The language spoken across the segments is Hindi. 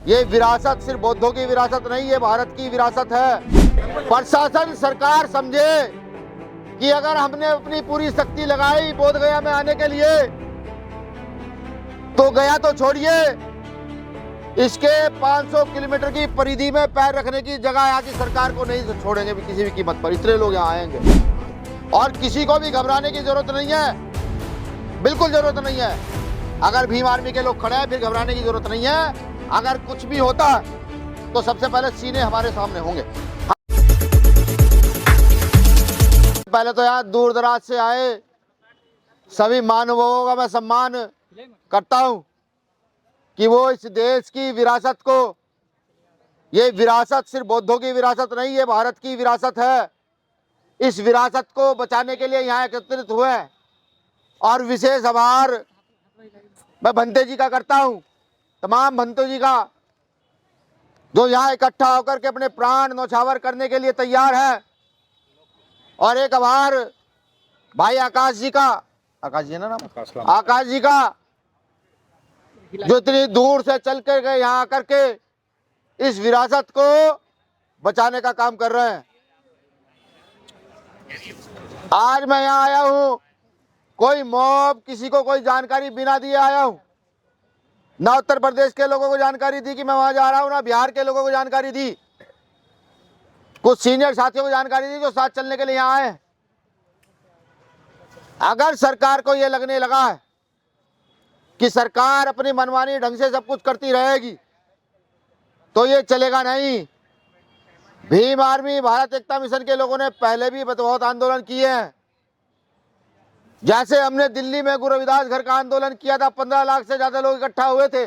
ये विरासत सिर्फ बौद्धों की विरासत नहीं, ये भारत की विरासत है। प्रशासन सरकार समझे कि अगर हमने अपनी पूरी शक्ति लगाई बोध गया में आने के लिए, तो गया तो छोड़िए, इसके 500 किलोमीटर की परिधि में पैर रखने की जगह यहाँ की सरकार को नहीं छोड़ेंगे भी किसी भी कीमत पर। इतने लोग यहाँ आएंगे और किसी को भी घबराने की जरूरत नहीं है, बिल्कुल जरूरत नहीं है। अगर भीम आर्मी के लोग खड़े हैं फिर घबराने की जरूरत नहीं है। अगर कुछ भी होता तो सबसे पहले सीने हमारे सामने होंगे। पहले तो यहाँ दूर दराज से आए सभी महानुभावों का मैं सम्मान करता हूं कि वो इस देश की विरासत को, ये विरासत सिर्फ बौद्धों की विरासत नहीं, ये भारत की विरासत है। इस विरासत को बचाने के लिए यहाँ एकत्रित हुए और विशेष आभार मैं भंते जी का करता हूं, तमाम भंतों जी का, जो यहाँ इकट्ठा होकर के अपने प्राण न्यौछावर करने के लिए तैयार है। और एक आभार भाई आकाश जी का, आकाश जी है ना नाम, आकाश जी का, जो इतनी दूर से चल कर गए यहाँ आकर के इस विरासत को बचाने का काम कर रहे हैं। आज मैं यहाँ आया हूँ, कोई मॉब, किसी को कोई जानकारी बिना दिए आया हूँ। ना उत्तर प्रदेश के लोगों को जानकारी दी कि मैं वहां जा रहा हूँ, ना बिहार के लोगों को जानकारी दी, कुछ सीनियर साथियों को जानकारी दी जो साथ चलने के लिए यहाँ आए। अगर सरकार को यह लगने लगा है कि सरकार अपनी मनमानी ढंग से सब कुछ करती रहेगी तो ये चलेगा नहीं। भीम आर्मी, भारत एकता मिशन के लोगों ने पहले भी बहुत आंदोलन किए हैं। जैसे हमने दिल्ली में गुरु रविदास घर का आंदोलन किया था, 15 लाख से ज्यादा लोग इकट्ठा हुए थे।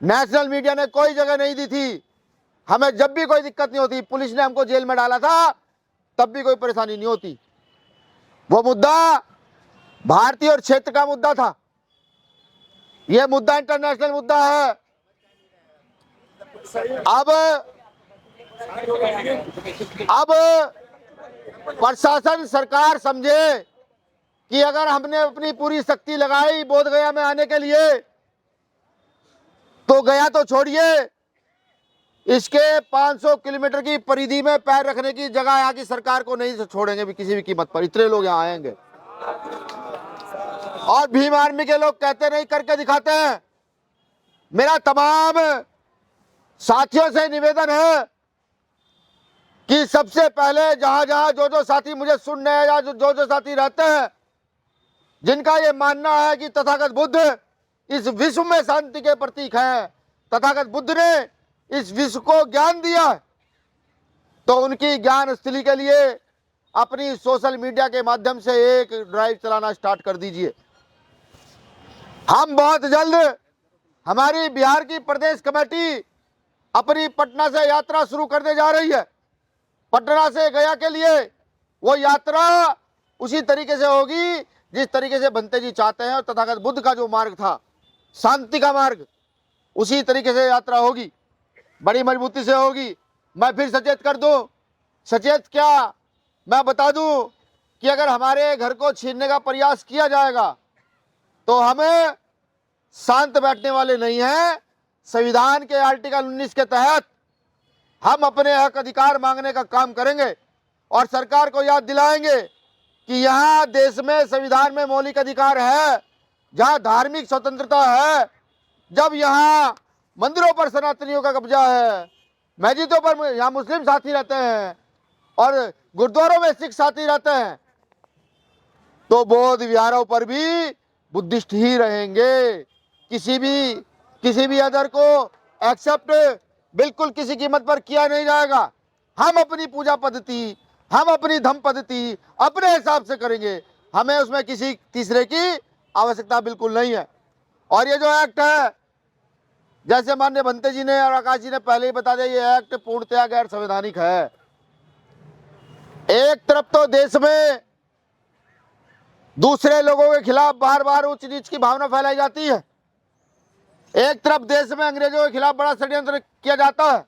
नेशनल मीडिया ने कोई जगह नहीं दी थी, हमें जब भी कोई दिक्कत नहीं होती, पुलिस ने हमको जेल में डाला था तब भी कोई परेशानी नहीं होती। वो मुद्दा भारतीय और क्षेत्र का मुद्दा था, यह मुद्दा इंटरनेशनल मुद्दा है। अब प्रशासन सरकार समझे कि अगर हमने अपनी पूरी शक्ति लगाई बोध गया में आने के लिए, तो गया तो छोड़िए, इसके 500 किलोमीटर की परिधि में पैर रखने की जगह यहाँ की सरकार को नहीं छोड़ेंगे भी किसी भी कीमत पर। इतने लोग यहाँ आएंगे और भीम आर्मी के लोग कहते नहीं, करके दिखाते हैं। मेरा तमाम साथियों से निवेदन है कि सबसे पहले जहां जहां जो साथी मुझे सुन रहे हैं या जो साथी रहते हैं जिनका ये मानना है कि तथागत बुद्ध इस विश्व में शांति के प्रतीक हैं, तथागत बुद्ध ने इस विश्व को ज्ञान दिया, तो उनकी ज्ञान स्थली के लिए अपनी सोशल मीडिया के माध्यम से एक ड्राइव चलाना स्टार्ट कर दीजिए। हम बहुत जल्द, हमारी बिहार की प्रदेश कमेटी अपनी पटना से यात्रा शुरू करने जा रही है। पटना से गया के लिए वो यात्रा उसी तरीके से होगी जिस तरीके से भंते जी चाहते हैं, और तथागत बुद्ध का जो मार्ग था, शांति का मार्ग, उसी तरीके से यात्रा होगी, बड़ी मजबूती से होगी। मैं फिर सचेत कर दूं, सचेत क्या, मैं बता दूं कि अगर हमारे घर को छीनने का प्रयास किया जाएगा तो हमें शांत बैठने वाले नहीं हैं। संविधान के आर्टिकल 19 के तहत हम अपने हक अधिकार मांगने का काम करेंगे और सरकार को याद दिलाएंगे कि यहाँ देश में संविधान में मौलिक अधिकार है, जहाँ धार्मिक स्वतंत्रता है। जब यहाँ मंदिरों पर सनातनियों का कब्जा है, मस्जिदों पर यहाँ मुस्लिम साथी रहते हैं और गुरुद्वारों में सिख साथी रहते हैं, तो बौद्ध विहारों पर भी बुद्धिस्ट ही रहेंगे। किसी भी अदर को एक्सेप्ट बिल्कुल किसी कीमत पर किया नहीं जाएगा। हम अपनी पूजा पद्धति, हम अपनी धम्म पद्धति अपने हिसाब से करेंगे, हमें उसमें किसी तीसरे की आवश्यकता बिल्कुल नहीं है। और ये जो एक्ट है, जैसे माननीय भंते जी ने और आकाश जी ने पहले ही बता दिया, ये एक्ट पूर्णतया गैर संवैधानिक है। एक तरफ तो देश में दूसरे लोगों के खिलाफ बार बार ऊंच नीच की भावना फैलाई जाती है, एक तरफ देश में अंग्रेजों के खिलाफ बड़ा षड्यंत्र किया जाता है,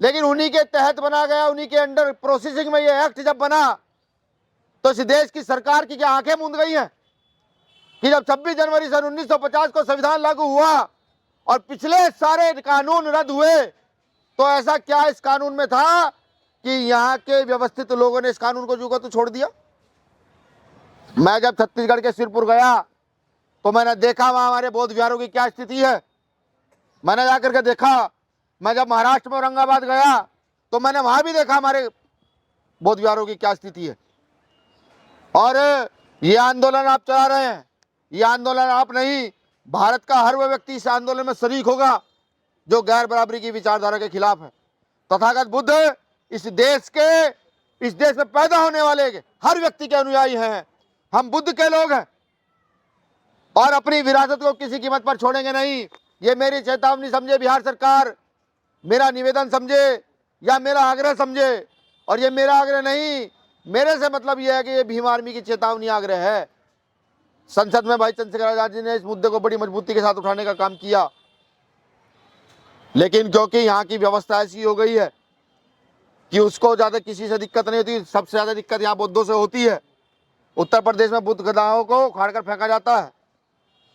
लेकिन उन्हीं के तहत बना गया, उन्हीं के अंडर प्रोसेसिंग में ये एक्ट जब बना तो इस देश की सरकार की क्या आंखें मूंद गई हैं कि जब 26 जनवरी सन 1950 को संविधान लागू हुआ और पिछले सारे कानून रद्द हुए, तो ऐसा क्या इस कानून में था कि यहाँ के व्यवस्थित लोगों ने इस कानून को जू का तो छोड़ दिया? मैं जब छत्तीसगढ़ के सिरपुर गया तो मैंने देखा वहां हमारे बौद्ध विहारों की क्या स्थिति है, मैंने जाकर के देखा। मैं जब महाराष्ट्र में औरंगाबाद गया तो मैंने वहां भी देखा हमारे बौद्ध विहारों की क्या स्थिति है। और ये आंदोलन आप चला रहे हैं, ये आंदोलन आप नहीं, भारत का हर वो व्यक्ति इस आंदोलन में शरीक होगा जो गैर बराबरी की विचारधारा के खिलाफ है। तथागत बुद्ध इस देश में पैदा होने वाले हर व्यक्ति के अनुयायी हैं। हम बुद्ध के लोग हैं और अपनी विरासत को किसी कीमत पर छोड़ेंगे नहीं। ये मेरी चेतावनी समझे बिहार सरकार, मेरा निवेदन समझे या मेरा आग्रह समझे। और ये मेरा आग्रह नहीं, मेरे से मतलब यह है कि ये भीम आर्मी की चेतावनी आग्रह है। संसद में भाई चंद्रशेखर आजाद जी ने इस मुद्दे को बड़ी मजबूती के साथ उठाने का काम किया, लेकिन क्योंकि यहाँ की व्यवस्था ऐसी हो गई है कि उसको ज्यादा किसी से दिक्कत नहीं होती। सबसे ज्यादा दिक्कत यहाँ बुद्धों से होती है। उत्तर प्रदेश में बुद्ध गधाओं को उखाड़कर फेंका जाता है।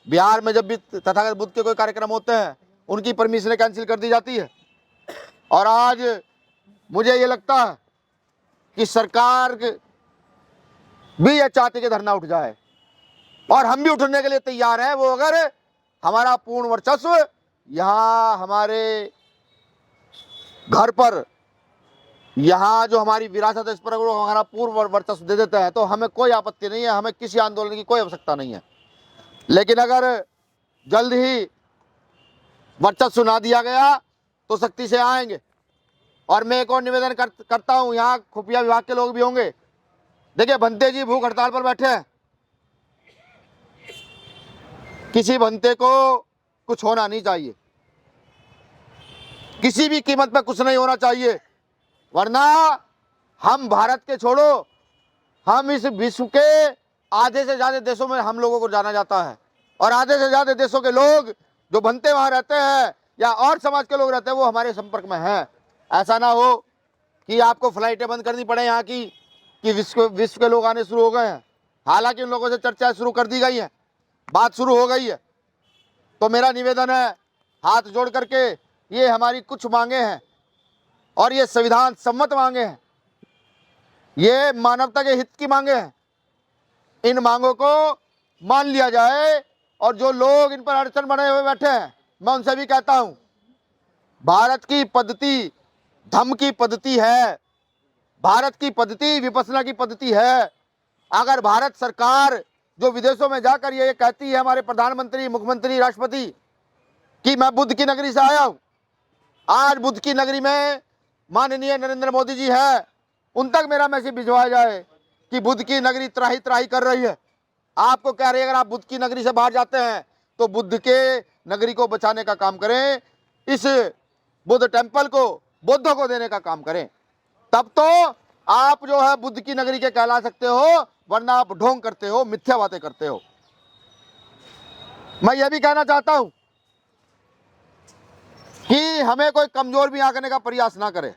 बिहार में जब भी तथागत बुद्ध के कोई कार्यक्रम होते हैं उनकी परमिशन कैंसिल कर दी जाती है। और आज मुझे ये लगता है कि सरकार भी ये चाहती कि धरना उठ जाए, और हम भी उठने के लिए तैयार हैं। वो अगर हमारा पूर्ण वर्चस्व यहाँ हमारे घर पर, यहाँ जो हमारी विरासत है इस पर वो हमारा पूर्ण वर्चस्व दे देता है तो हमें कोई आपत्ति नहीं है, हमें किसी आंदोलन की कोई आवश्यकता नहीं है। लेकिन अगर जल्द ही वर्चस्व ना दिया गया तो सख्ती से आएंगे। और मैं एक और निवेदन करता हूं, यहाँ खुफिया विभाग के लोग भी होंगे। देखिए, भंते जी भूख हड़ताल पर बैठे हैं, किसी भंते को कुछ होना नहीं चाहिए, किसी भी कीमत पर कुछ नहीं होना चाहिए, वरना हम भारत के छोड़ो, हम इस विश्व के आधे से ज्यादा देशों में हम लोगों को जाना जाता है। और आधे से ज्यादा देशों के लोग जो भंते वहां रहते हैं या और समाज के लोग रहते हैं वो हमारे संपर्क में हैं। ऐसा ना हो कि आपको फ्लाइटें बंद करनी पड़े यहाँ की कि विश्व के लोग आने शुरू हो गए हैं। हालांकि उन लोगों से चर्चा शुरू कर दी गई है, बात शुरू हो गई है। तो मेरा निवेदन है, हाथ जोड़ करके, ये हमारी कुछ मांगे हैं और ये संविधान सम्मत मांगे हैं, ये मानवता के हित की मांगे हैं। इन मांगों को मान लिया जाए। और जो लोग इन पर अड़चन बने हुए बैठे हैं, मैं उनसे भी कहता हूं, भारत की पद्धति धम्म की पद्धति है, भारत की पद्धति विपස්සना की पद्धति है। अगर भारत सरकार जो विदेशों में जाकर ये कहती है, हमारे प्रधानमंत्री, मुख्यमंत्री, राष्ट्रपति, कि मैं बुद्ध की नगरी से आया हूं, आज बुद्ध की नगरी में माननीय नरेंद्र मोदी जी है, उन तक मेरा मैसेज भिजवाया जाए कि बुद्ध की नगरी त्राही त्राही कर रही है। आपको कह रही है, अगर आप बुद्ध की नगरी से बाहर जाते हैं तो बुद्ध के नगरी को बचाने का काम करें, इस बुद्ध टेम्पल को बुद्धों को देने का काम करें, तब तो आप जो है बुद्ध की नगरी के कहला सकते हो, वरना आप ढोंग करते हो, मिथ्या बातें करते हो। मैं यह भी कहना चाहता हूं कि हमें कोई कमजोर भी आंकने का प्रयास ना करे।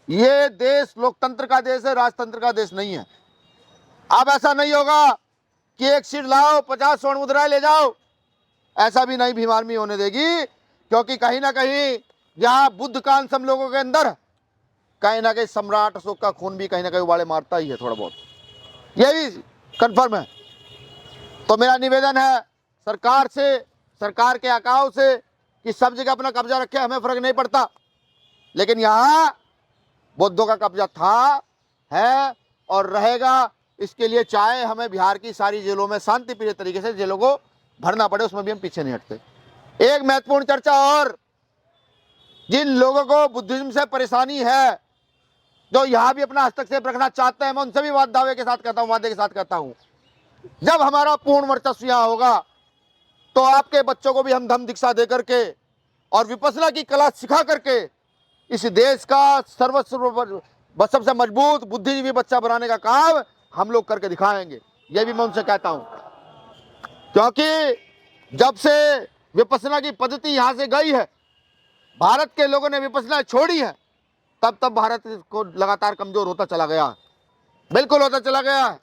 ये देश लोकतंत्र का देश है, राजतंत्र का देश नहीं है। अब ऐसा नहीं होगा कि एक सीट लाओ 50 स्वर्ण मुद्राएं ले जाओ, ऐसा भी नहीं भीम आर्मी होने देगी। क्योंकि कहीं ना कहीं यहाँ बुद्ध का अंश हम लोगों के अंदर, कहीं ना कहीं सम्राट अशोक का खून भी कहीं ना कहीं उबाले मारता ही है थोड़ा बहुत, ये भी कन्फर्म है। तो मेरा निवेदन है सरकार से, सरकार के आकाओं से, कि सब जगह अपना कब्जा रखे, हमें फर्क नहीं पड़ता। लेकिन यहाँ बौद्धों का कब्जा था, है और रहेगा। इसके लिए चाहे हमें बिहार की सारी जेलों में शांतिप्रिय तरीके से जेलों को भरना पड़े, उसमें भी हम पीछे नहीं हटते। एक महत्वपूर्ण चर्चा और, जिन लोगों को बुद्धिज्म से परेशानी है, जो यहाँ भी अपना हस्तक्षेप रखना चाहते हैं, मैं उनसे भी वादे के साथ कहता हूँ, जब हमारा पूर्ण वर्चस्व यहाँ होगा तो आपके बच्चों को भी हम धम्म दीक्षा दे करके और विपස්සना की कला सिखा करके इस देश का सबसे मजबूत बुद्धिजीवी बच्चा बनाने का काम हम लोग करके दिखाएंगे। ये भी मैं उनसे कहता हूं, क्योंकि जब से विपස්සना की पद्धति यहां से गई है, भारत के लोगों ने विपස්සना छोड़ी है, तब तब भारत को लगातार कमजोर होता चला गया, बिल्कुल होता चला गया है।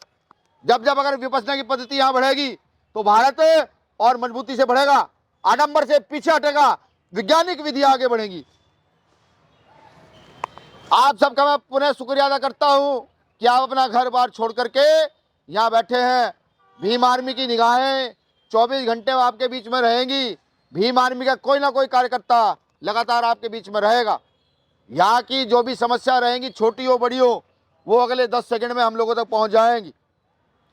जब जब अगर विपස්සना की पद्धति यहाँ बढ़ेगी तो भारत और मजबूती से बढ़ेगा। आडंबर से पीछे हटेगा, वैज्ञानिक विधि आगे बढ़ेगी। आप सबका मैं पुनः शुक्रिया अदा करता हूं कि आप अपना घर बार छोड़ करके यहां बैठे हैं। भीम आर्मी की निगाहें 24 घंटे आपके बीच में रहेंगी। भीम आर्मी का कोई ना कोई कार्यकर्ता लगातार आपके बीच में रहेगा। यहाँ की जो भी समस्या रहेंगी, छोटी हो बड़ी हो, वो अगले 10 सेकंड में हम लोगों तक पहुंच जाएंगी।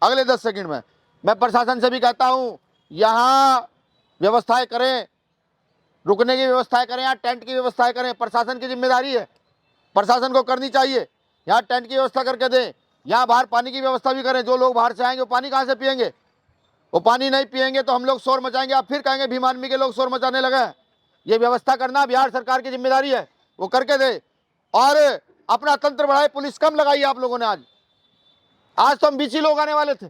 अगले 10 सेकंड में मैं प्रशासन से भी कहता हूं, यहाँ व्यवस्थाएं करें, रुकने की व्यवस्थाएं करें, यहाँ टेंट की व्यवस्थाएं करें। प्रशासन की जिम्मेदारी है, प्रशासन को करनी चाहिए। यहाँ टेंट की व्यवस्था करके दें, यहाँ बाहर पानी की व्यवस्था भी करें। जो लोग बाहर से आएंगे वो पानी कहाँ से पिएंगे? वो पानी नहीं पिएंगे तो हम लोग शोर मचाएंगे, आप फिर कहेंगे भीम आर्मी के लोग शोर मचाने लगे। ये व्यवस्था करना बिहार सरकार की जिम्मेदारी है, वो करके दे। और अपना तंत्र बढ़ाए, पुलिस कम लगाई आप लोगों ने। आज तो हम 20 ही लोग आने वाले थे,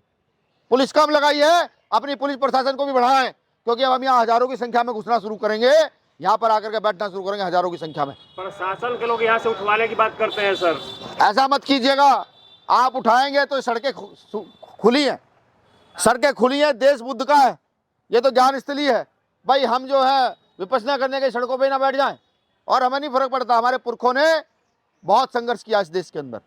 पुलिस कम लगाई है। अपनी पुलिस प्रशासन को भी बढ़ाएं, क्योंकि अब हम यहाँ हजारों की संख्या में घुसना शुरू करेंगे, यहाँ पर आकर के बैठना शुरू करेंगे हजारों की संख्या में। प्रशासन के लोग यहाँ से उठवाने की बात करते हैं सर। ऐसा मत कीजिएगा, आप उठाएंगे तो सड़कें खुली हैं, सड़कें खुली हैं, देश बुद्ध का है, ये तो ज्ञान स्थली है। भाई हम जो है विपश्यना करने के सड़कों पे ना बैठ जाएं, और हमें नहीं फर्क पड़ता। हमारे पुरखों ने बहुत संघर्ष किया इस देश के अंदर।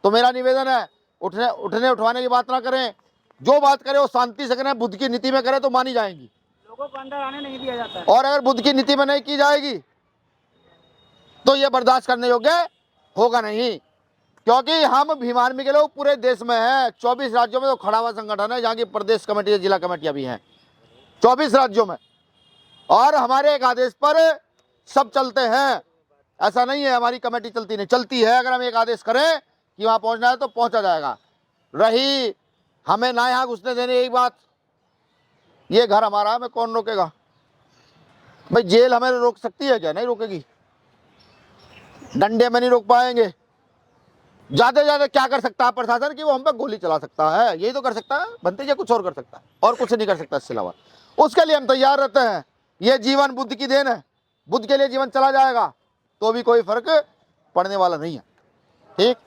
तो मेरा निवेदन है, उठने उठवाने की बात ना करें, जो बात करें वो शांति से करें, बुद्ध की नीति में करें तो मानी जाएंगी। लोगों को अंदर आने नहीं दिया जाता है, और अगर बुद्ध की नीति में नहीं की जाएगी तो ये बर्दाश्त करने योग्य होगा नहीं। क्योंकि हम भीम आर्मी के लोग पूरे देश में हैं, 24 राज्यों में तो खड़ा हुआ संगठन है, जहाँ की प्रदेश कमेटी, जिला कमेटियां भी हैं 24 राज्यों में। और हमारे एक आदेश पर सब चलते हैं, ऐसा नहीं है हमारी कमेटी चलती नहीं, चलती है। अगर हम एक आदेश करें कि वहाँ पहुँचना है तो पहुँचा जाएगा। रही हमें ना यहाँ घुसने देने एक बात, ये घर हमारा है, हमें कौन रोकेगा? भाई जेल हमें रोक सकती है क्या? नहीं रोकेगी। डंडे में नहीं रोक पाएंगे। ज्यादा ज्यादा क्या कर सकता है प्रशासन की? वो हम पे गोली चला सकता है, यही तो कर सकता है। बनते या कुछ और कर सकता है, और कुछ नहीं कर सकता इसके अलावा। उसके लिए हम तैयार रहते हैं। ये जीवन बुद्ध की देन है, बुद्ध के लिए जीवन चला जाएगा तो भी कोई फर्क पड़ने वाला नहीं है। ठीक,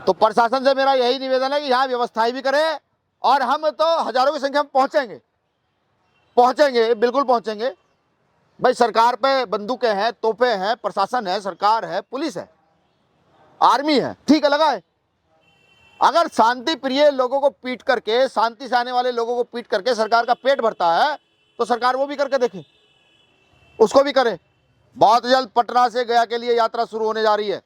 तो प्रशासन से मेरा यही निवेदन है कि यहाँ व्यवस्थाएं भी करें, और हम तो हजारों की संख्या में पहुंचेंगे, बिल्कुल पहुंचेंगे। भाई सरकार पे बंदूकें हैं, तोपें हैं, प्रशासन है, सरकार है, पुलिस है, आर्मी है, ठीक है, लगा है। अगर शांति प्रिय लोगों को पीट करके, शांति से आने वाले लोगों को पीट करके सरकार का पेट भरता है तो सरकार वो भी करके देखे, उसको भी करे। बहुत जल्द पटना से गया के लिए यात्रा शुरू होने जा रही है।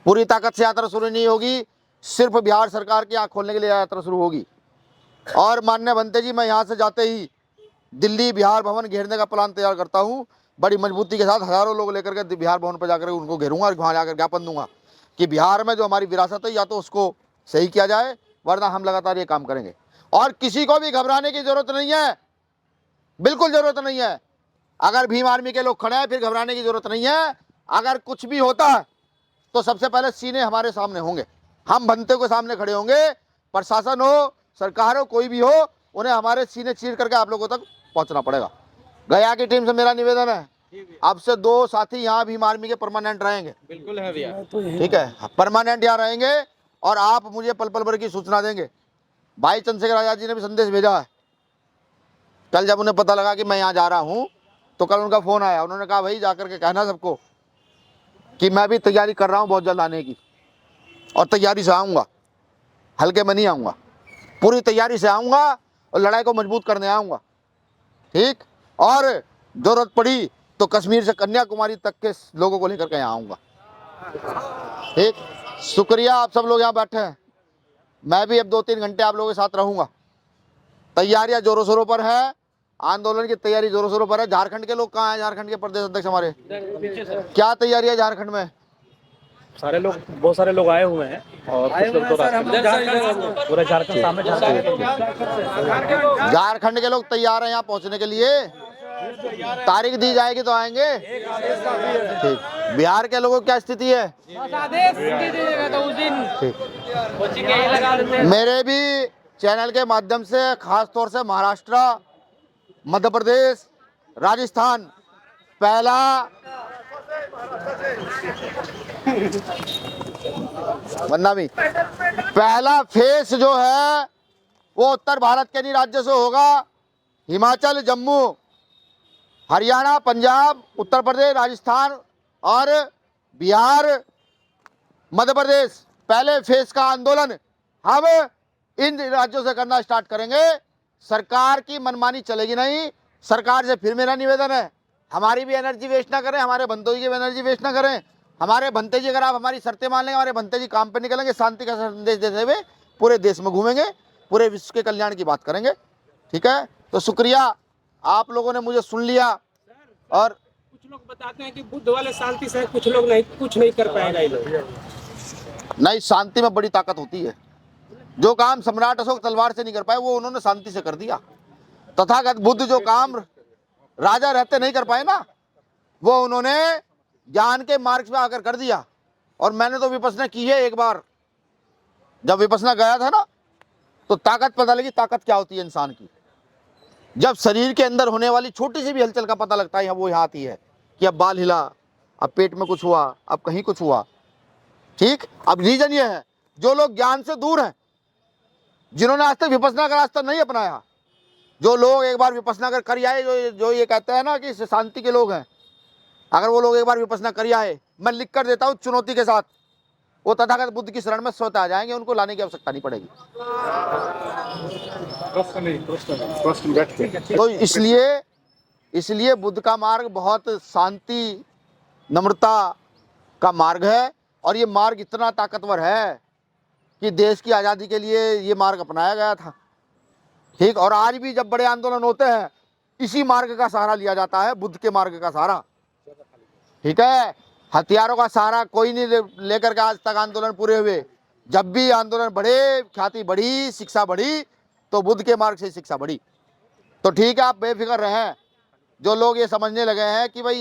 पूरी ताकत से यात्रा शुरू नहीं होगी, सिर्फ बिहार सरकार की आंख खोलने के लिए यात्रा शुरू होगी। और माननीय भंते जी, मैं यहाँ से जाते ही दिल्ली बिहार भवन घेरने का प्लान तैयार करता हूँ, बड़ी मजबूती के साथ। हजारों लोग लेकर के बिहार भवन पर जाकर उनको घेरूंगा और वहाँ जाकर ज्ञापन दूंगा कि बिहार में जो हमारी विरासत है या तो उसको सही किया जाए, वरना हम लगातार ये काम करेंगे। और किसी को भी घबराने की जरूरत नहीं है, बिल्कुल जरूरत नहीं है। अगर भीम आर्मी के लोग खड़े हैं फिर घबराने की जरूरत नहीं है। अगर कुछ भी होता है तो सबसे पहले सीने हमारे सामने होंगे, हम भंते के सामने खड़े होंगे। प्रशासन हो, सरकार हो, कोई भी हो, उन्हें हमारे सीने चीर करके आप लोगों तक पहुंचना पड़ेगा। गया की टीम से मेरा निवेदन है, अब से 2 साथी यहाँ भीम आर्मी के परमानेंट रहेंगे। बिल्कुल है भैया, ठीक है, परमानेंट यहाँ रहेंगे, और आप मुझे पल पल भर की सूचना देंगे। भाई चंद्रशेखर आजाद जी ने भी संदेश भेजा है। कल जब उन्हें पता लगा कि मैं यहाँ जा रहा हूँ तो कल उनका फोन आया, उन्होंने कहा भाई जाकर के कहना सबको कि मैं भी तैयारी कर रहा हूँ बहुत जल्द आने की, और तैयारी से आऊँगा, हल्के में नहीं आऊँगा, पूरी तैयारी से आऊँगा और लड़ाई को मजबूत करने आऊँगा। ठीक, और जरूरत पड़ी तो कश्मीर से कन्याकुमारी तक के लोगों को लेकर के यहाँ आऊँगा। ठीक, शुक्रिया आप सब लोग यहाँ बैठे हैं। मैं भी अब 2-3 घंटे आप लोगों के साथ रहूँगा। तैयारियाँ जोरों शोरों पर है, आंदोलन की तैयारी जोरों शोरों पर है। झारखंड के लोग कहाँ हैं? झारखंड के प्रदेश अध्यक्ष हमारे, क्या तैयारी है झारखंड में? सारे लोग, बहुत सारे लोग आए हुए हैं, और कुछ लोग तो पूरा झारखंड सामने। झारखंड के लोग तैयार हैं यहाँ पहुँचने के लिए, तारीख दी जाएगी तो आएंगे। ठीक, बिहार के लोगों की क्या स्थिति है? मेरे भी चैनल के माध्यम से खास तौर से महाराष्ट्र, मध्य प्रदेश, राजस्थान, पहला पहला फेस जो है वो उत्तर भारत के नहीं राज्य से होगा, हिमाचल, जम्मू, हरियाणा, पंजाब, उत्तर प्रदेश, राजस्थान और बिहार, मध्य प्रदेश पहले फेज का आंदोलन हम इन राज्यों से करना स्टार्ट करेंगे। सरकार की मनमानी चलेगी नहीं। सरकार से फिर मेरा निवेदन है, हमारी भी एनर्जी वेस्ट ना करें, हमारे भंतों की भी एनर्जी वेस्ट ना करें। हमारे भंते जी, अगर आप हमारी शर्तें मान लेंगे, हमारे भंते जी काम पे निकलेंगे, शांति का संदेश देते हुए पूरे देश में घूमेंगे, पूरे विश्व के कल्याण की बात करेंगे। ठीक है, तो शुक्रिया, आप लोगों ने मुझे सुन लिया। और कुछ लोग बताते हैं कि बुद्ध वाले शांति से, कुछ लोग नहीं, कुछ नहीं कर पाएगा ये लोग। नहीं, शांति में बड़ी ताकत होती है। जो काम सम्राट अशोक तलवार से नहीं कर पाए वो उन्होंने शांति से कर दिया। तथागत बुद्ध जो काम राजा रहते नहीं कर पाए ना, वो उन्होंने ज्ञान के मार्ग पे आकर कर दिया। और मैंने तो विपश्यना की है। एक बार जब विपश्यना गया था ना, तो ताकत पता लगी, ताकत क्या होती है इंसान की। जब शरीर के अंदर होने वाली छोटी सी भी हलचल का पता लगता है, वो यहाँ आती है कि अब बाल हिला, अब पेट में कुछ हुआ, अब कहीं कुछ हुआ। ठीक, अब रीजन ये है, जो लोग ज्ञान से दूर हैं, जिन्होंने आज तक विपश्यना का रास्ता नहीं अपनाया, जो लोग एक बार विपश्यना कर आए, जो ये कहते हैं ना कि शांति के लोग हैं, अगर वो लोग एक बार विपश्यना कर आए, मैं लिख कर देता हूँ चुनौती के साथ, वो तथागत बुद्ध की शरण में स्वतः आ जाएंगे, उनको लाने की आवश्यकता नहीं पड़ेगी। तो इसलिए बुद्ध का मार्ग बहुत शांति, नम्रता का मार्ग है। और ये मार्ग इतना ताकतवर है कि देश की आज़ादी के लिए ये मार्ग अपनाया गया था। ठीक, और आज भी जब बड़े आंदोलन होते हैं, इसी मार्ग का सहारा लिया जाता है, बुद्ध के मार्ग का सहारा। ठीक है, हथियारों का सहारा कोई नहीं लेकर के आज तक आंदोलन पूरे हुए। जब भी आंदोलन बढ़े, ख्याति बढ़ी, शिक्षा बढ़ी, तो बुद्ध के मार्ग से शिक्षा बढ़ी। तो ठीक है, आप बेफिक्र रहें। जो लोग ये समझने लगे हैं कि भाई